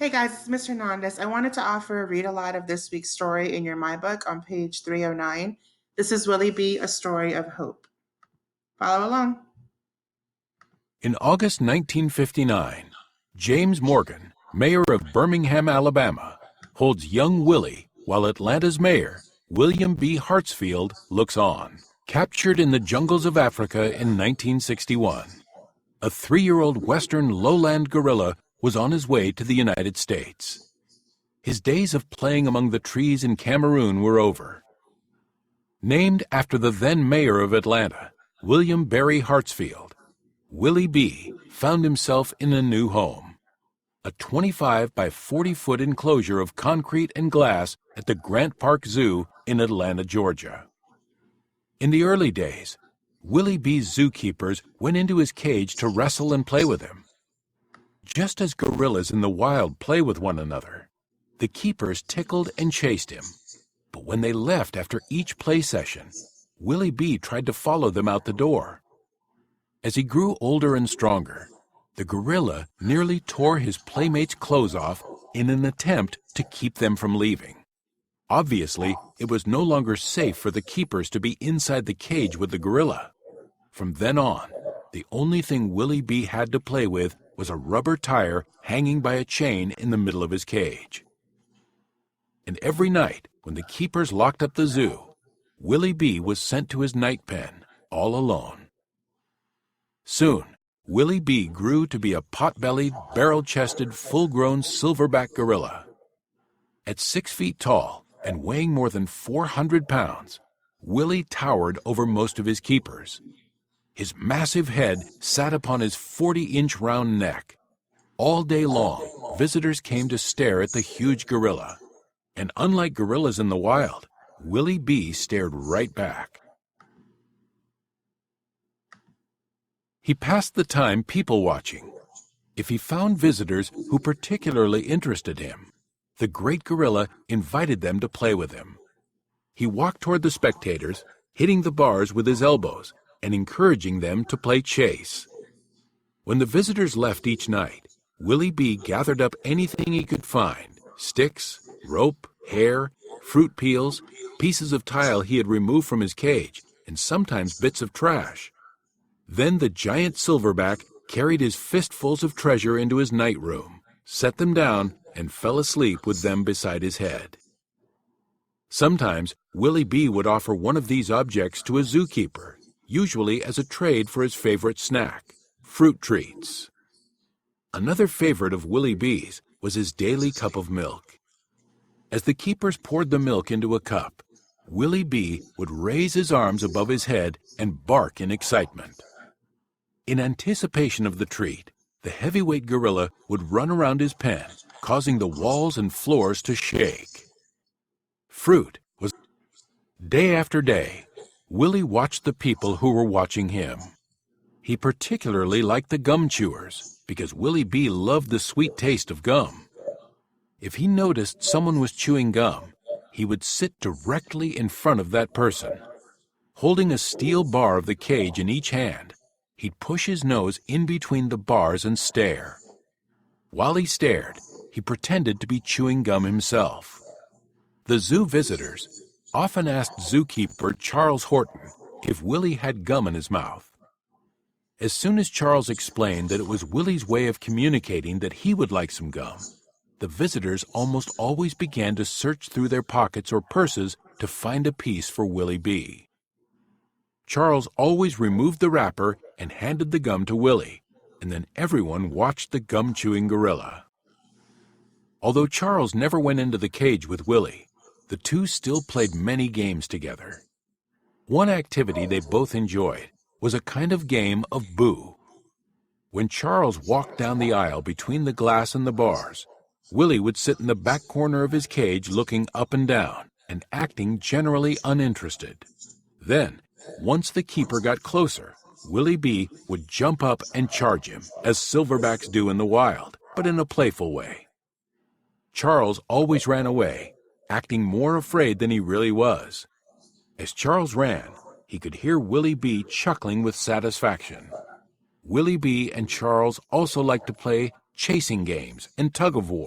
Hey guys, it's Mr. Hernandez. I wanted to offer a read aloud of this week's story in your MyBook on page 309. This is Willie B, A Story of Hope. Follow along. In August 1959, James Morgan, mayor of Birmingham, Alabama, holds young Willie while Atlanta's mayor, William B. Hartsfield, looks on. Captured in the jungles of Africa in 1961, a 3-year-old western lowland gorilla was on his way to the United States. His days of playing among the trees in Cameroon were over. Named after the then mayor of Atlanta, William Barry Hartsfield, Willie B. found himself in a new home, a 25 by 40-foot enclosure of concrete and glass at the Grant Park Zoo in Atlanta, Georgia. In the early days, Willie B's zookeepers went into his cage to wrestle and play with him. Just as gorillas in the wild play with one another, the keepers tickled and chased him. But when they left after each play session, Willie B tried to follow them out the door. As he grew older and stronger, the gorilla nearly tore his playmates' clothes off in an attempt to keep them from leaving. Obviously, it was no longer safe for the keepers to be inside the cage with the gorilla. From then on, the only thing Willie B had to play with was a rubber tire hanging by a chain in the middle of his cage. And every night, when the keepers locked up the zoo, Willie B was sent to his night pen, all alone. Soon, Willie B grew to be a pot-bellied, barrel-chested, full-grown silverback gorilla. At 6 feet tall and weighing more than 400 pounds, Willie towered over most of his keepers. His massive head sat upon his 40-inch round neck. All day long, visitors came to stare at the huge gorilla. And unlike gorillas in the wild, Willie B stared right back. He passed the time people watching. If he found visitors who particularly interested him, the great gorilla invited them to play with him. He walked toward the spectators, hitting the bars with his elbows and encouraging them to play chase. When the visitors left each night, Willie B gathered up anything he could find: sticks, rope, hair, fruit peels, pieces of tile he had removed from his cage, and sometimes bits of trash. Then the giant silverback carried his fistfuls of treasure into his night room, set them down, and fell asleep with them beside his head. Sometimes Willie B would offer one of these objects to a zookeeper, usually as a trade for his favorite snack, fruit treats. Another favorite of Willie B's was his daily cup of milk. As the keepers poured the milk into a cup, Willie B would raise his arms above his head and bark in excitement. In anticipation of the treat, the heavyweight gorilla would run around his pen, causing the walls and floors to shake. Fruit was... Day after day, Willie watched the people who were watching him. He particularly liked the gum chewers, because Willie B loved the sweet taste of gum. If he noticed someone was chewing gum, he would sit directly in front of that person. Holding a steel bar of the cage in each hand, he'd push his nose in between the bars and stare. While he stared, he pretended to be chewing gum himself. The zoo visitors often asked zookeeper Charles Horton if Willie had gum in his mouth. As soon as Charles explained that it was Willie's way of communicating that he would like some gum, the visitors almost always began to search through their pockets or purses to find a piece for Willie B. Charles always removed the wrapper and handed the gum to Willie, and then everyone watched the gum-chewing gorilla. Although Charles never went into the cage with Willie, the two still played many games together. One activity they both enjoyed was a kind of game of boo. When Charles walked down the aisle between the glass and the bars, Willie would sit in the back corner of his cage looking up and down and acting generally uninterested. Then, once the keeper got closer, Willie B would jump up and charge him, as silverbacks do in the wild, but in a playful way. Charles always ran away, acting more afraid than he really was. As Charles ran, he could hear Willie B chuckling with satisfaction. Willie B and Charles also liked to play chasing games and tug-of-war.